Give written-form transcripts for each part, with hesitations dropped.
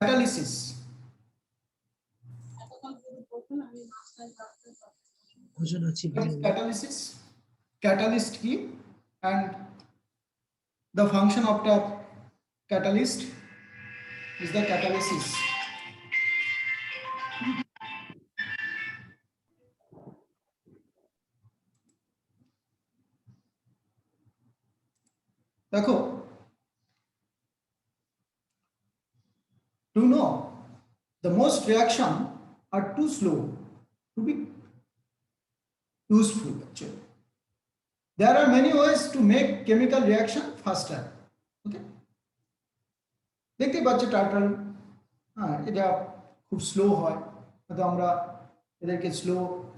catalysis. Catalysis, catalyst key, and the function of the catalyst is the catalysis. देखो, to know the most reaction are too slow to be useful actually. There are many ways to make chemical reaction faster. Okay, দেখতে পাচ্ছ turtle, এটা খুব slow হয়, তো আমরা এদেরকে slow,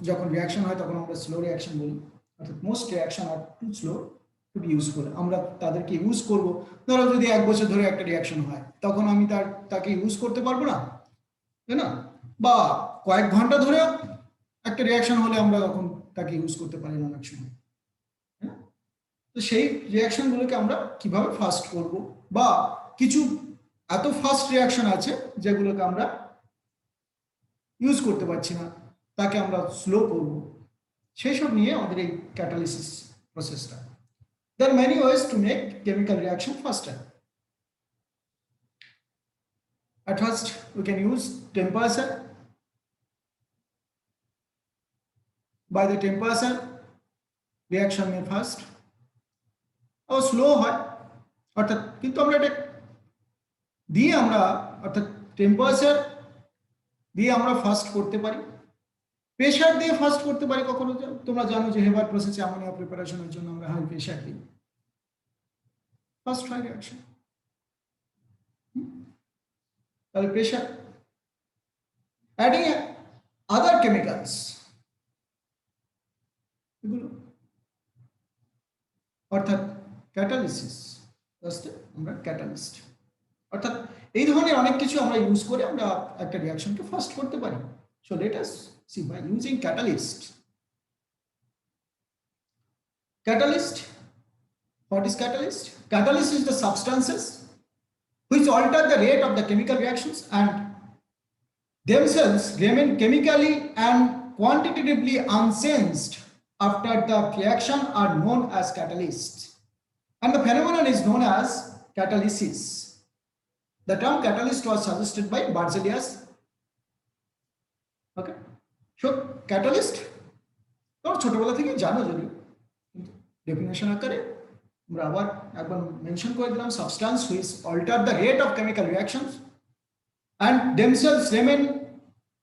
যখন রিয়াকশন হয় তখন আমরা স্লো রিয়াকশন বলি, অর্থাৎ most reaction are too slow to be useful. আমরা তাদেরকে ইউজ করব, ধরো যদি 1 বছর ধরে একটা রিয়াকশন হয় তখন আমি তাকে ইউজ করতে পারবো না, তাই না? বা কয়েক ঘন্টা ধরে একটা রিয়াকশন হলে আমরা তখন তাকে ইউজ করতে পারি না অনেক সময়। তো সেই রিয়াকশনগুলোকে আমরা কিভাবে ফাস্ট করব, বা কিছু এত ফাস্ট রিয়াকশন আছে যেগুলোকে আমরা ইউজ করতে পারছি না, তাকে আমরা স্লো করব, সেই সব নিয়ে আমাদের এই ক্যাটালিসিস প্রসেসটা। There are many ways to make chemical reaction faster. At first, we can use temperature. By the temperature, reaction may fast or slow হয়, অর্থাৎ কিন্তু আমরা এটা দিয়ে আমরা, অর্থাৎ টেম্পারেচার দিয়ে আমরা ফাস্ট করতে পারি, প্রেশার দিয়ে ফাস্ট করতে পারি। কখনো তোমরা জানো যে হেবার প্রসেসে অ্যামোনিয়া প্রিপারেশনের জন্য আমরা হাই প্রেশার দিই, ফাস্ট হয় রিঅ্যাকশন। তাহলে প্রেশার, অ্যাডিং আদার কেমিক্যালস, এগুলো অর্থাৎ ক্যাটালিসিস, আমরা ক্যাটালিস্ট, অর্থাৎ এই ধরনের অনেক কিছু আমরা ইউজ করে আমরা একটা রিঅ্যাকশনকে ফাস্ট করতে পারি। So let us see by using catalyst. Catalyst, what is catalyst? Catalyst is the substances which alter the rate of the chemical reactions and themselves remain chemically and quantitatively unchanged after the reaction are known as catalysts, and the phenomenon is known as catalysis. The term catalyst was suggested by Berzelius. Okay, so catalyst তোমরা ছোটবেলা থেকে জানো, যদিও definition আকারে আমরা আবার একবার mention করে দিলাম, substance which alter the rate of chemical reactions and themselves remain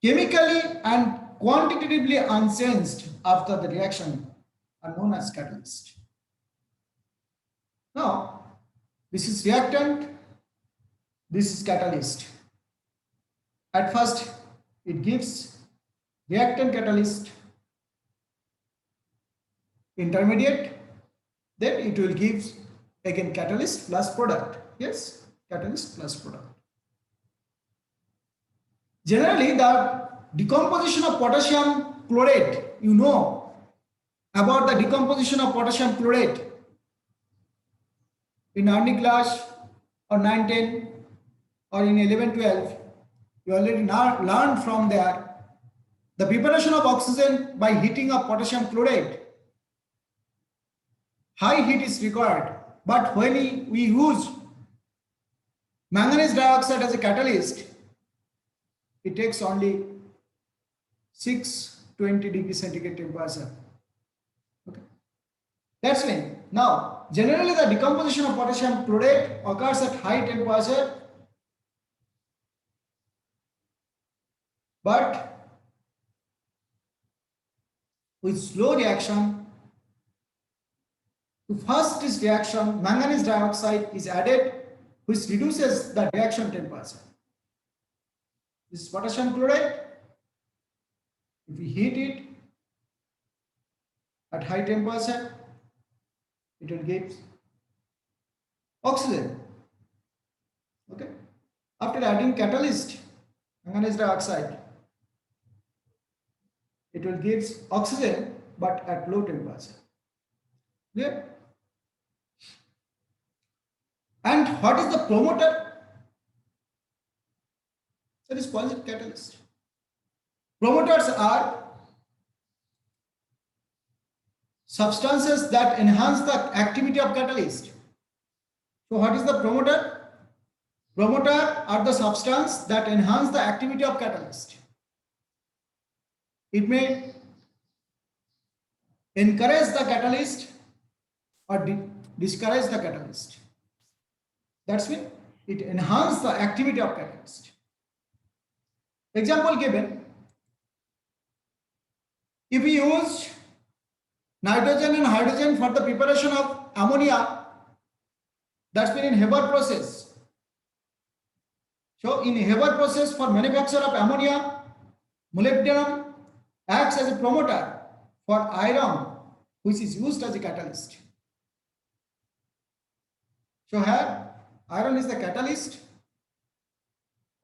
chemically and quantitatively unchanged after the reaction are known as catalyst. Now, this is reactant, this is catalyst. At first, it gives reactant catalyst, intermediate, then it will give again catalyst plus product. Yes, catalyst plus product. Generally, the decomposition of potassium chlorate, you know about the decomposition of potassium chlorate in early class or 9-10 or in 11-12, you already learned from there the preparation of oxygen by heating of potassium chlorate. High heat is required, but when we use manganese dioxide as a catalyst, it takes only 620 degree centigrade temperature. Okay, that's why now generally the decomposition of potassium chlorate occurs at high temperature, but with slow reaction. To fast this reaction, manganese dioxide is added, which reduces the reaction temperature. This is potassium chloride. If we heat it at high temperature, it will give oxygen. Okay. After adding catalyst, manganese dioxide, it will give oxygen, but at low temperature. Clear? And what is the promoter? That is called catalyst. Promoters are substances that enhance the activity of catalyst. So what is the promoter? Promoter are the substance that enhance the activity of catalyst. It may encourage the catalyst or discourage the catalyst. That's mean it enhances the activity of catalyst. Example given, if we use nitrogen and hydrogen for the preparation of ammonia, that's been in Haber process. So in Haber process for manufacture of ammonia, molybdenum acts as a promoter for iron, which is used as a catalyst. So here iron is the catalyst,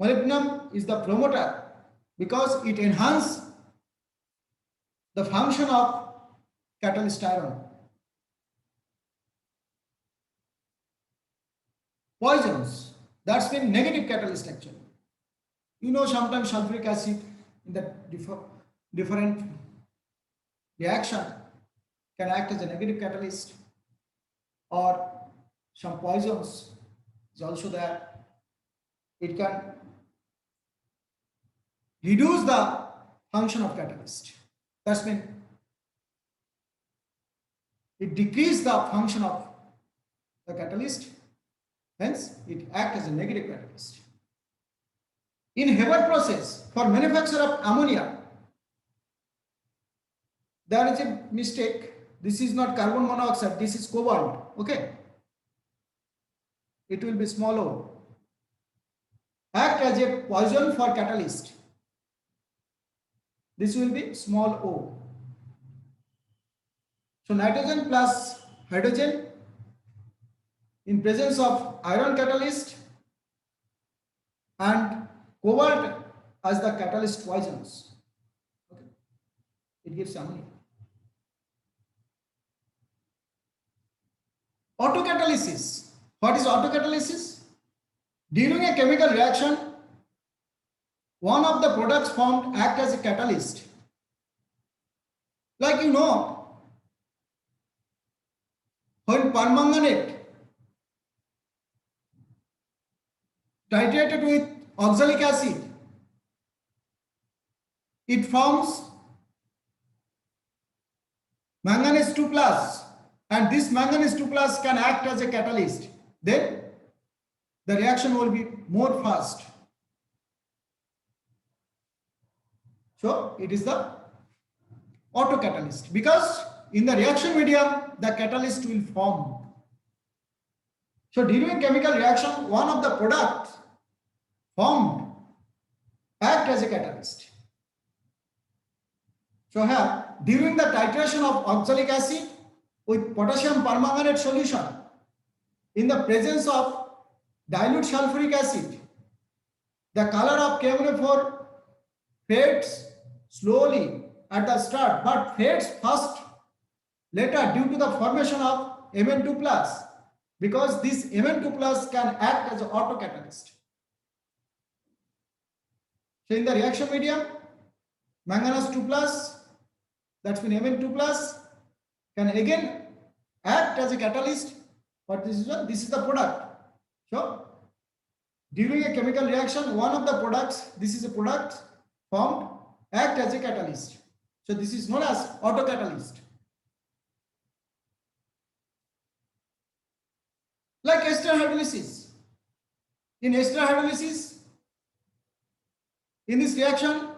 molybdenum is the promoter because it enhances the function of catalyst iron. Poisons, that's been negative catalyst actually. You know, sometimes sulfuric acid in the different reaction can act as a negative catalyst, or some poisons is also there. It can reduce the function of catalyst. That's mean it decreases the function of the catalyst, hence it acts as a negative catalyst. In Haber process for manufacture of ammonia, there is a mistake. This is not carbon monoxide, this is cobalt. Okay, it will be small o. Act as a poison for catalyst. This will be small o. So nitrogen plus hydrogen in presence of iron catalyst and cobalt as the catalyst poisons. Okay, it gives ammonia. Autocatalysis. What is autocatalysis? During a chemical reaction, one of the products formed act as a catalyst. Like you know, when permanganate titrated with oxalic acid, it forms manganese 2 plus, and this manganese 2 plus can act as a catalyst. Then the reaction will be more fast. So it is the autocatalyst because in the reaction medium the catalyst will form. So during chemical reaction, one of the products formed act as a catalyst. So here during the titration of oxalic acid with potassium permanganate solution in the presence of dilute sulfuric acid, the color of KMnO4 fades slowly at the start but fades fast later due to the formation of Mn2 plus, because this Mn2 plus can act as an autocatalyst. So in the reaction medium, manganese 2 plus, that's mean Mn2 plus can again act as a catalyst, but this is the product. So during a chemical reaction, one of the products, this is a product formed, act as a catalyst. So this is known as autocatalyst. Like ester hydrolysis. In ester hydrolysis, in this reaction,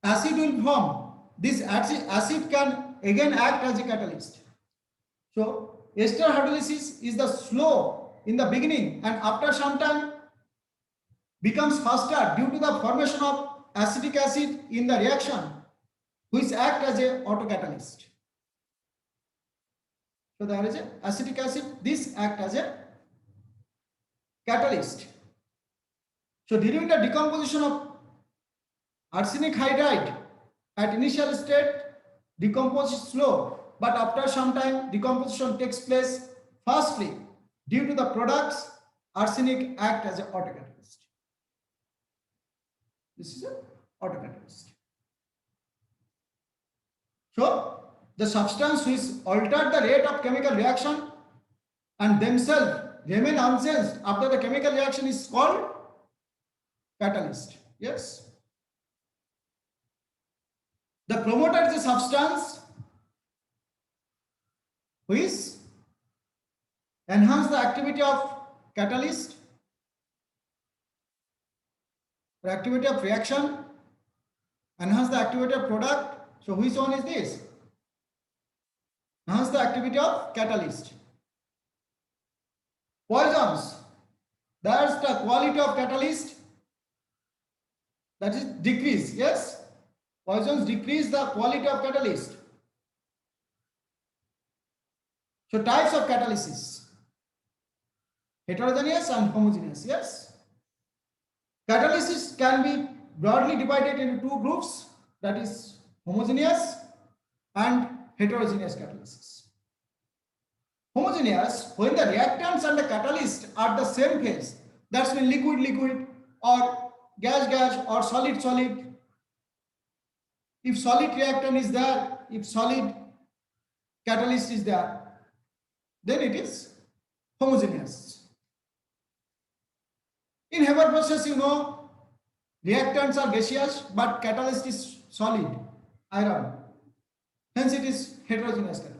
acid will form. This acid can again act as a catalyst. So ester hydrolysis is the slow in the beginning and after some time becomes faster due to the formation of acetic acid in the reaction, which act as a autocatalyst. So there is a acetic acid, this act as a catalyst. So during the decomposition of arsenic hydride at initial state, decomposition slow, but after some time decomposition takes place fastly due to the products arsenic act as an autocatalyst. This is an autocatalyst. So the substance which altered the rate of chemical reaction and themselves remain unchanged after the chemical reaction is called catalyst. Yes. The promoter is a substance which enhance the activity of catalyst or activity of reaction, enhance the activity of product. So which one is this? Enhance the activity of catalyst. Poisons, that's the quality of catalyst, that is decrease. Yes, poisons decrease the quality of catalyst. So types of catalysis: heterogeneous and homogeneous. Yes, catalysis can be broadly divided into two groups, that is homogeneous and heterogeneous catalysis. Homogeneous, when the reactants and the catalyst are the same phase, that's mean liquid liquid or gas gas or solid solid. If solid reactant is there, if solid catalyst is there, then it is homogeneous. In Haber process, you know, reactants are gaseous but catalyst is solid, iron. Hence it is heterogeneous catalysis.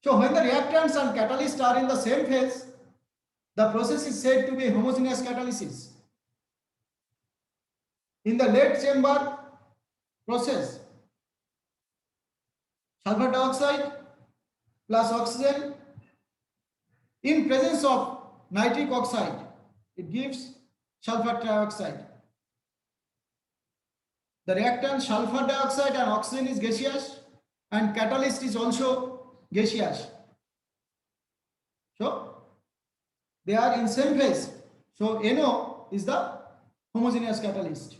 So when the reactants and catalyst are in the same phase, the process is said to be homogeneous catalysis. In the lead chamber process, sulfur dioxide plus oxygen in presence of nitric oxide, it gives sulfur trioxide. The reactant sulfur dioxide and oxygen is gaseous and catalyst is also gaseous. So they are in same phase. So NO is the homogeneous catalyst.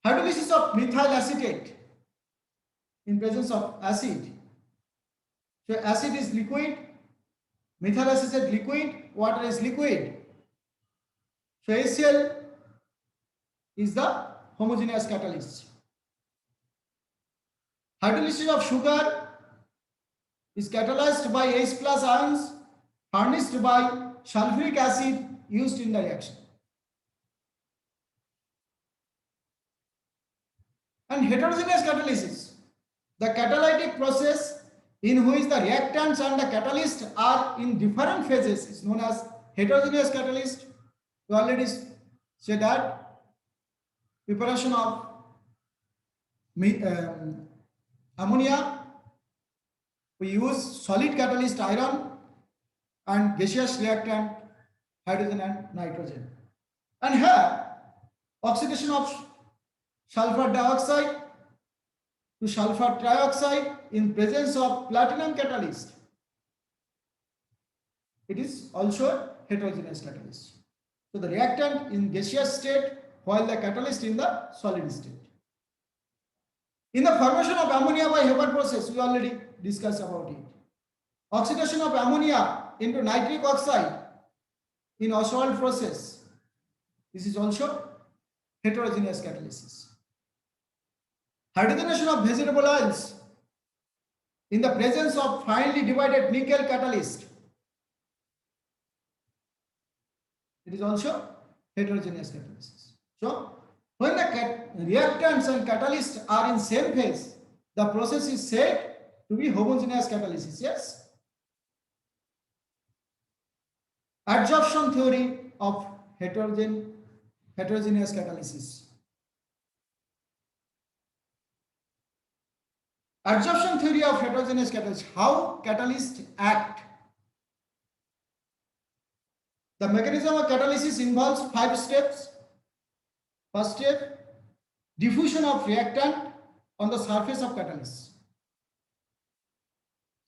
Hydrolysis of methyl acetate in presence of acid. So acid is liquid, methyl acetate liquid, water is liquid. So HCl is the homogeneous catalyst. Hydrolysis of sugar is catalyzed by H plus ions furnished by sulfuric acid used in the reaction. And heterogeneous catalysis, the catalytic process in which the reactants and the catalyst are in different phases, is known as heterogeneous catalyst. We already said that preparation of ammonia, we use solid catalyst iron and gaseous reactant hydrogen and nitrogen. And here oxidation of sulfur dioxide to sulfur trioxide in presence of platinum catalyst. It is also heterogeneous catalyst. So the reactant in gaseous state while the catalyst in the solid state. In the formation of ammonia by Haber process, we already discussed about it. Oxidation of ammonia into nitric oxide in Ostwald process. This is also heterogeneous catalysis. Hydrogenation of vegetable oils in the presence of finely divided nickel catalyst. It is also heterogeneous catalysis. So when the reactants and catalysts are in same phase, the process is said to be homogeneous catalysis. Yes. Adsorption theory of heterogeneous catalysis. Adsorption theory of heterogeneous catalysis. How catalysts act. The mechanism of catalysis involves 5 steps. First step, diffusion of reactant on the surface of catalyst.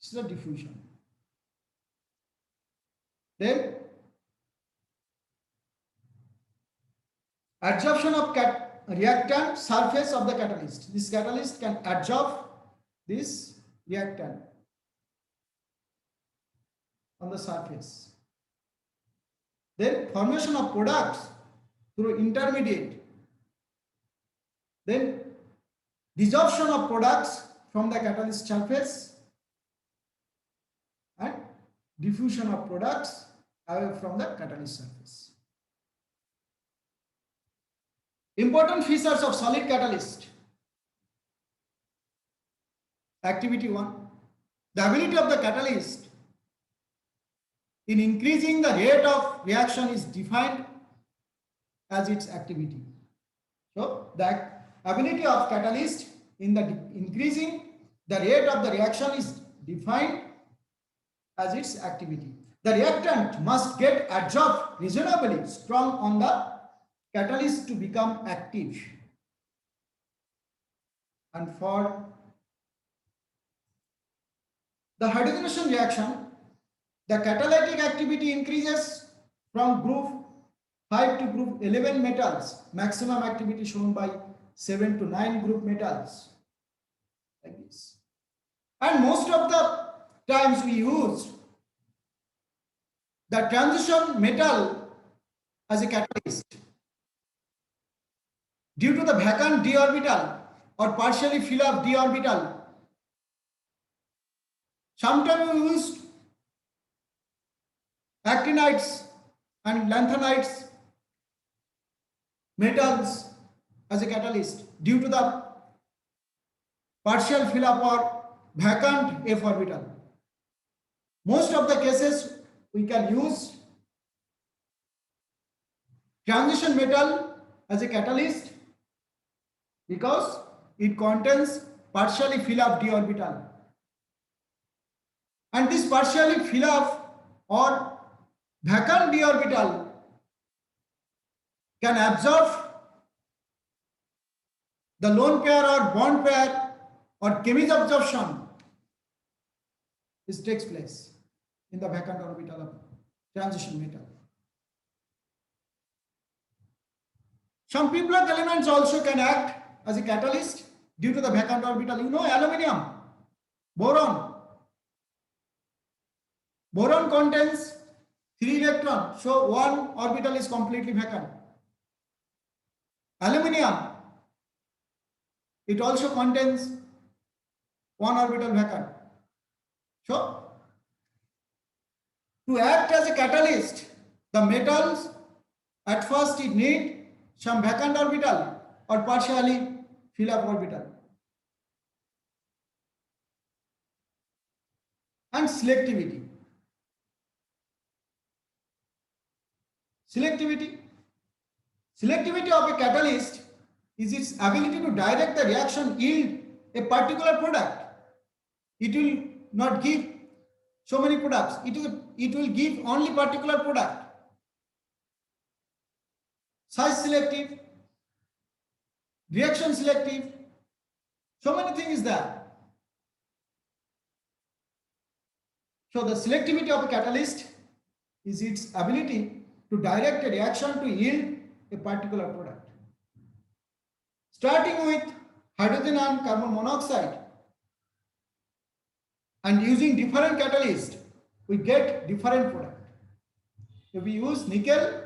This is the diffusion. Then adsorption of reactant surface of the catalyst. This catalyst can adsorb this reactant on the surface. Then formation of products through intermediate, then desorption of products from the catalyst surface and diffusion of products away from the catalyst surface. Important features of solid catalyst. Activity 1. The ability of the catalyst in increasing the rate of reaction is defined as its activity. So the ability of catalyst in the increasing the rate of the reaction is defined as its activity. The reactant must get adsorbed reasonably strong on the catalyst to become active. And for the hydrogenation reaction, the catalytic activity increases from group 5 to group 11 metals, maximum activity shown by 7 to 9 group metals, like this. And most of the times we use the transition metal as a catalyst. Due to the vacant d orbital or partially fill up d orbital, sometimes we use actinides and lanthanides metals as a catalyst due to the partial fill up or vacant f orbital. Most of the cases we can use transition metal as a catalyst because it contains partially fill up d orbital, and this partially fill up or vacant d orbital can absorb the lone pair or bond pair or chemical absorption. This takes place in the vacant orbital of transition metal. Some Piplock elements also can act as a catalyst due to the vacant orbital. You know, aluminium, boron. Boron contains 3 electrons, so 1 orbital is completely vacant. Aluminium, it also contains 1 orbital vacant. So, to act as a catalyst, the metals at first it need some vacant orbital or partially fill up orbital. And selectivity. Selectivity of a catalyst is its ability to direct the reaction yield a particular product. It will not give so many products. It will give only particular product. Size selective, reaction selective, so many things is there. So the selectivity of a catalyst is its ability to direct a reaction to yield a particular product. Starting with hydrogen and carbon monoxide and using different catalysts, we get different product. If we use nickel,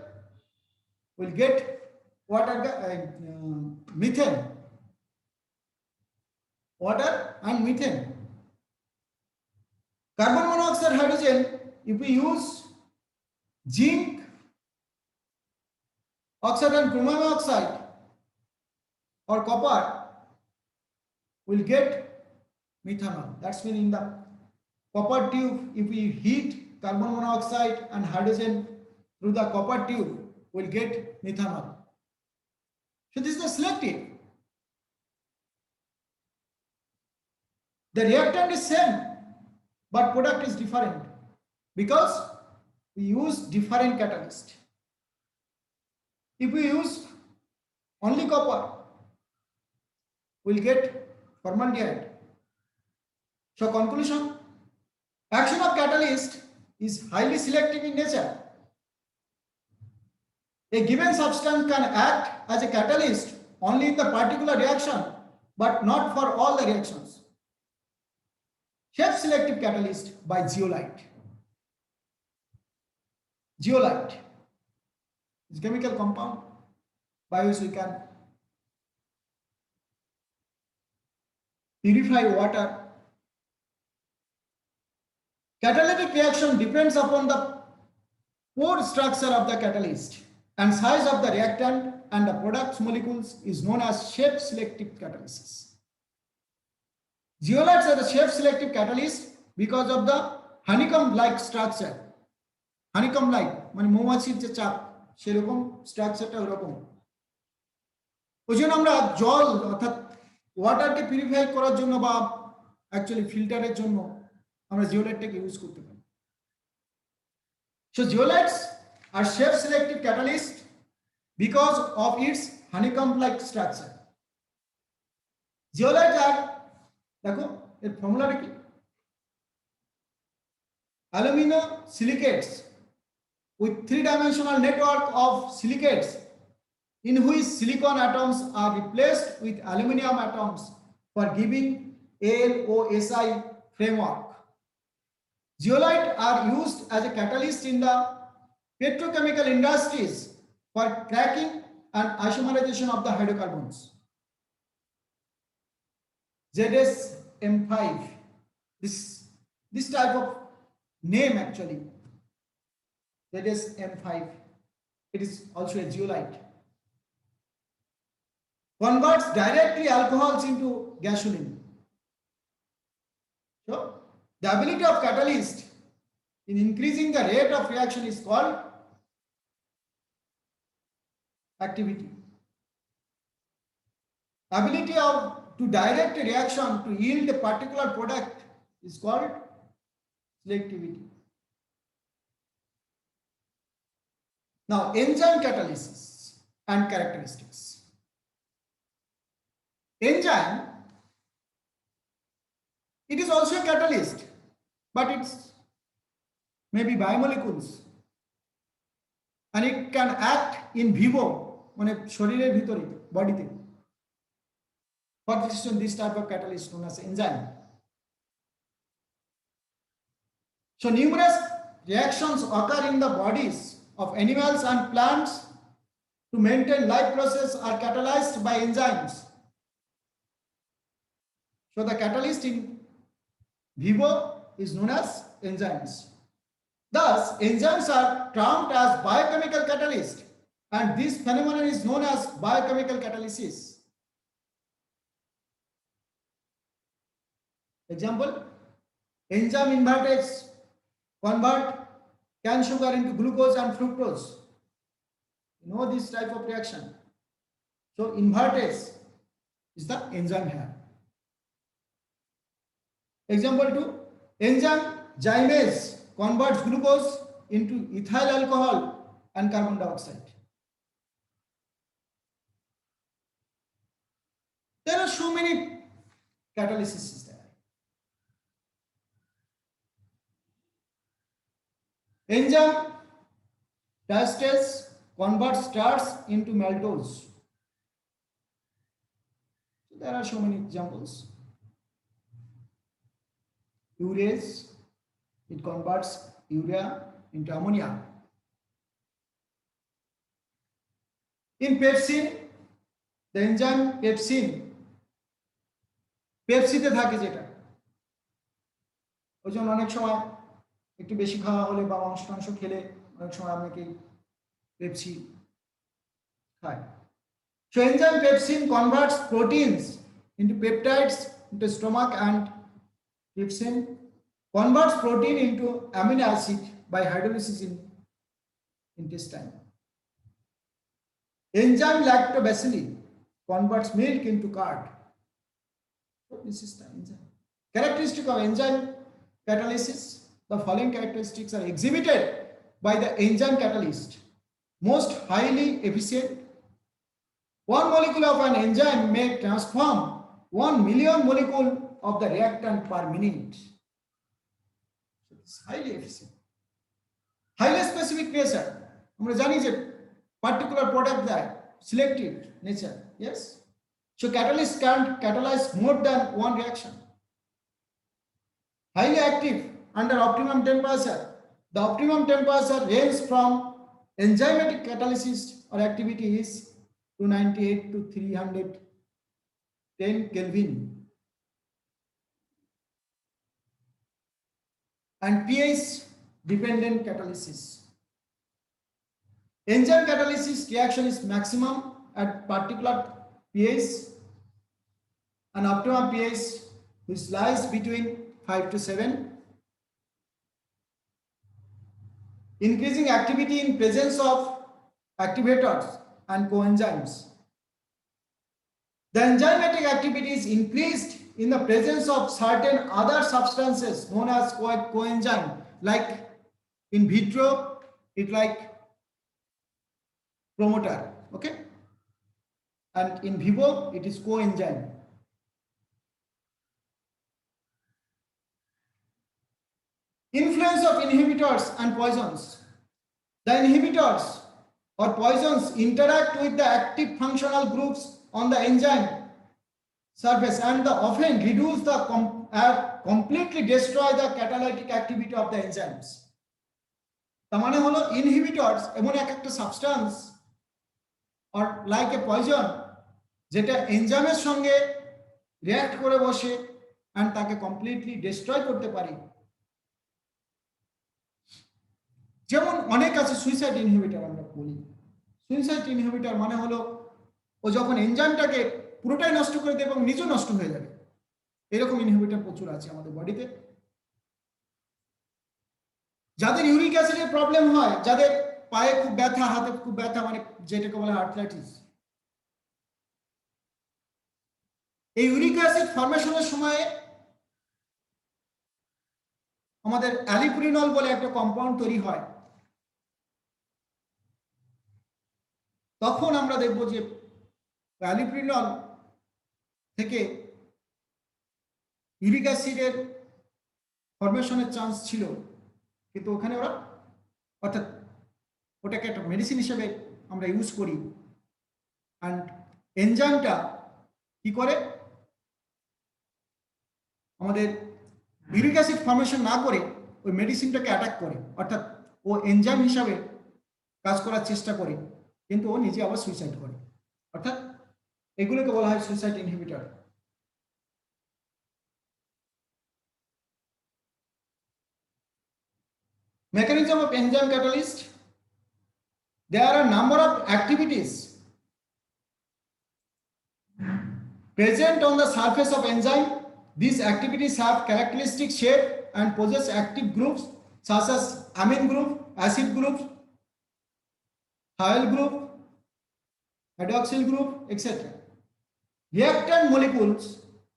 we'll get methane, water and methane. Carbon monoxide, hydrogen, if we use zinc oxide and chromium oxide or copper, we'll get methanol. That's mean in the copper tube, if we heat carbon monoxide and hydrogen through the copper tube, we'll get methanol. So this is the selective. The reactant is same, but product is different because we use different catalyst. If we use only copper, we'll get formaldehyde. So conclusion, action of catalyst is highly selective in nature. A given substance can act as a catalyst only in the particular reaction, but not for all the reactions. Shape-selective catalyst by zeolite. Zeolite is a chemical compound by which we can purify water. Catalytic reaction depends upon the pore structure of the catalyst and size of the reactant and the product molecules is known as shape selective catalysis. Zeolites are the shape selective catalyst because of the honeycomb like structure. Honeycomb like মানে মৌমাছির যে চাপ সেরকম স্ট্রাকচারটা ওরকম। ওই জন্য আমরা জল অর্থাৎ ওয়াটারকে পিউরিফাই করার জন্য বা অ্যাকচুয়ালি ফিল্টারের জন্য আমরা জিওলাইটটাকে ইউজ করতে পারি। So zeolites are shape selective catalyst because of its honeycomb like structure. Zeolites are দেখো এর ফর্মুলাটা কি aluminosilicates with three-dimensional network of silicates in which silicon atoms are replaced with aluminum atoms for giving AlOSi framework. Zeolites are used as a catalyst in the petrochemical industries for cracking and isomerization of the hydrocarbons. ZSM5, this type of name actually, ZSM5, it is also a zeolite. Converts directly alcohols into gasoline. So, the ability of catalyst in increasing the rate of reaction is called activity. Ability to direct a reaction to yield a particular product is called selectivity. Now, enzyme catalysis and characteristics. Enzyme, it is also a catalyst, but it's maybe biomolecules and it can act in vivo মানে শরীরের ভিতরে বডিতে for this type of catalyst known as enzyme. So numerous reactions occur in the bodies of animals and plants to maintain life process are catalyzed by enzymes. So the catalyst in vivo is known as enzymes. Thus, enzymes are termed as biochemical catalyst, and this phenomenon is known as biochemical catalysis. Example, enzyme invertase convert cane sugar into glucose and fructose. You know this type of reaction. So invertase is the enzyme here. Example 2, enzyme gymase converts glucose into ethyl alcohol and carbon dioxide. There are so many catalysis there. Enzyme diastase converts starch into maltose. So there are so many examples. Urease, it converts urea into ammonia. In pepsin, the enzyme pepsin, পেপসিতে থাকে যেটা ওই জন্য অনেক সময় একটু বেশি খাওয়া হলে বা মাংস খেলে অনেক সময় অনেকে পেপসি খায়। So enzyme pepsin converts proteins into peptides into stomach and pepsin converts protein into amino acid by hydrolysis in intestine. Enzyme lactobacilli converts milk into curd. So this is the enzyme. Characteristic of enzyme catalysis. The following characteristics are exhibited by the enzyme catalyst. Most highly efficient. One molecule of an enzyme may transform 1 million molecule of the reactant per minute. So it's highly efficient. Highly specific nature. আমরা জানি যে particular product দেয় selective nature. Yes. So catalyst can catalyze more than one reaction. Highly active under optimum temperature. The optimum temperature range from enzymatic catalysis or activity is 298 to 310 Kelvin. And pH dependent catalysis. Enzyme catalysis reaction is maximum at particular pH and optimum pH which lies between 5 to 7. Increasing activity in presence of activators and coenzymes. The enzymatic activity is increased in the presence of certain other substances known as coenzyme, like in vitro, it like promoter, okay? And in vivo, it is coenzyme. Influence of inhibitors and poisons. The inhibitors or poisons interact with the active functional groups on the enzyme surface and often reduce the completely destroy the catalytic activity of the enzymes. তার মানে হলো inhibitors এমন একটা substance or like a poison যেটা এনজাইমের সঙ্গে react করে বসে and তাকে কমপ্লিটলি ডিস্ট্রয় করতে পারে। যেমন অনেক আছে সুইসাইড ইনহিবিটর আমরা বলি। সুইসাইড ইনহিবিটর মানে হলো ও যখন এনজাইমটাকে পুরোটাই নষ্ট করে দেবে এবং নিজেও নষ্ট হয়ে যাবে, এরকম ইনহিবিটর প্রচুর আছে আমাদের বডিতে। যাদের ইউরিক অ্যাসিডের প্রবলেম হয়, যাদের পায়ে খুব ব্যথা, হাতে খুব ব্যথা, মানে যেটাকে বলে আর্থ্রাইটিস, এই ইউরিক অ্যাসিড ফর্মেশনের সময় আমাদের অ্যালিপুরিনল বলে একটা কম্পাউন্ড তৈরি হয়। তখন আমরা দেখব যে অ্যালিপুরিনল থেকে ইউরিক অ্যাসিডের ফর্মেশনের চান্স ছিল, কিন্তু ওখানে ওরা অর্থাৎ ওটাকে একটা মেডিসিন হিসেবে আমরা ইউজ করি। অ্যান্ড এনজাইমটা কি করে আমাদের ইউরিক অ্যাসিড ফর্মেশন না করে ওই মেডিসিনটাকে অ্যাটাক করে, অর্থাৎ ও এনজাইম হিসাবে কাজ করার চেষ্টা করে, কিন্তু ও নিজে আবার সুইসাইড করে। অর্থাৎ এগুলোকে বলা হয় suicide inhibitor. Mechanism of enzyme catalyst. There are a number of activities present on the surface of enzyme. These activities have characteristic shape and possess active groups such as amine group, acid group, thiol group, hydroxyl group, etc. Reactant molecules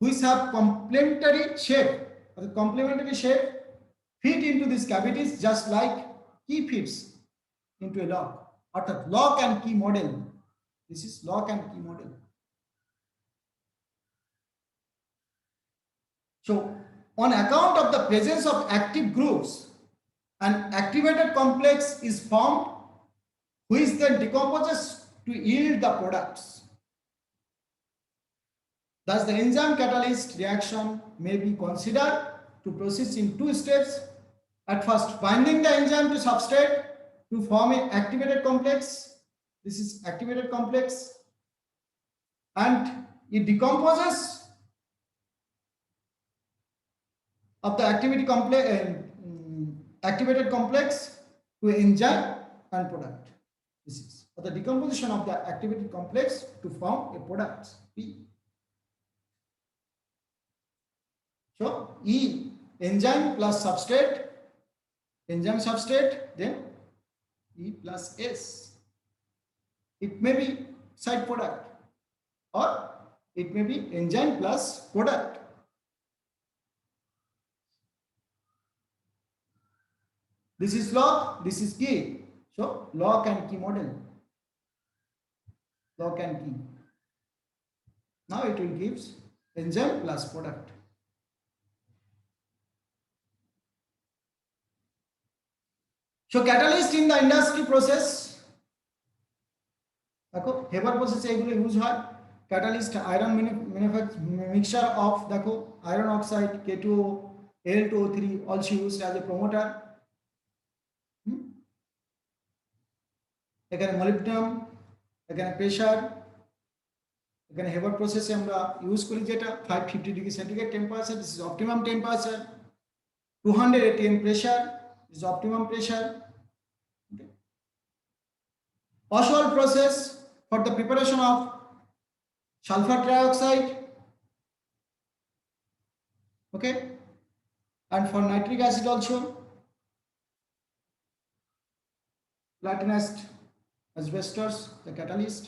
which have complementary shape fit into these cavities just like key fits into a lock. Orthat lock and key model. This is lock and key model. So on account of the presence of active groups, an activated complex is formed which then decomposes to yield the products. Thus the enzyme catalyst reaction may be considered to proceed in two steps. At first, binding the enzyme to substrate to form an activated complex. This is activated complex, and it decomposes of the activated complex to enzyme and product. This is the decomposition of the activated complex to form a product P. So E, enzyme plus substrate, enzyme substrate, then E plus S. It may be side product or it may be enzyme plus product. This is lock, this is key. So lock and key model. Lock and key. Now it will give enzyme plus product. So catalyst in the industry process, देखो Haber process एगुलो use হয় catalyst iron mixture of देखो iron oxide K2O Al2O3 also used as a promoter. এখানে molybdenum, এখানে pressure, এখানে Haber প্রসেসে আমরা use করি যেটা 550 degree centigrade temperature, this is optimum temperature. 200 atm pressure is optimum pressure. Okay. Oswald process for the preparation of sulfur trioxide, okay, and for nitric acid also, platinum asbestos, the catalyst.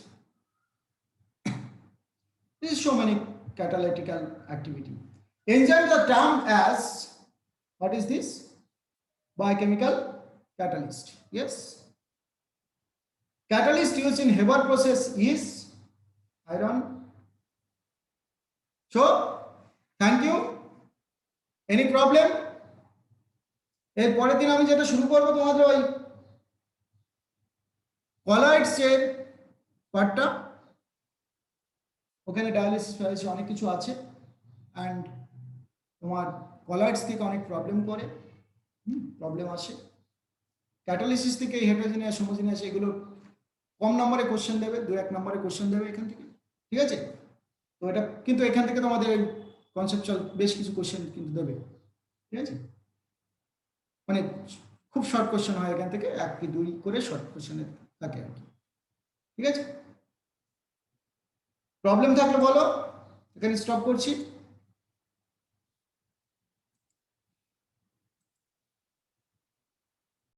This is so many catalytical activity. Enzymes are termed as, what is this? Biochemical catalyst. Yes. Catalyst used in Haber process is iron. So, thank you. Any problem? এর পরের দিন আমি যেটা শুরু করবো তোমাদের ওই colloids এর পার্টটা, ওখানে ডায়ালিসিস ফেলাইসিস অনেক কিছু আছে, অ্যান্ড তোমার কলয়েডস থেকে অনেক প্রবলেম করে, প্রবলেম আসে। ক্যাটালিসিস থেকে হেটারোজেনিয়াস হোমোজেনিয়াস এগুলো কম নম্বরে কোশ্চেন দেবে, 2-1 নম্বরে কোশ্চেন দেবে এখান থেকে, ঠিক আছে? তো এটা কিন্তু এখান থেকে তোমাদের কনসেপচুয়াল বেশ কিছু কোশ্চেন কিন্তু দেবে, ঠিক আছে? মানে খুব শর্ট কোশ্চেন হয় এখান থেকে, 1 কি 2 করে শর্ট কোশ্চেনের থাকে আর কি, ঠিক আছে? প্রবলেম থাকলে বলো, এখানে স্টপ করছি।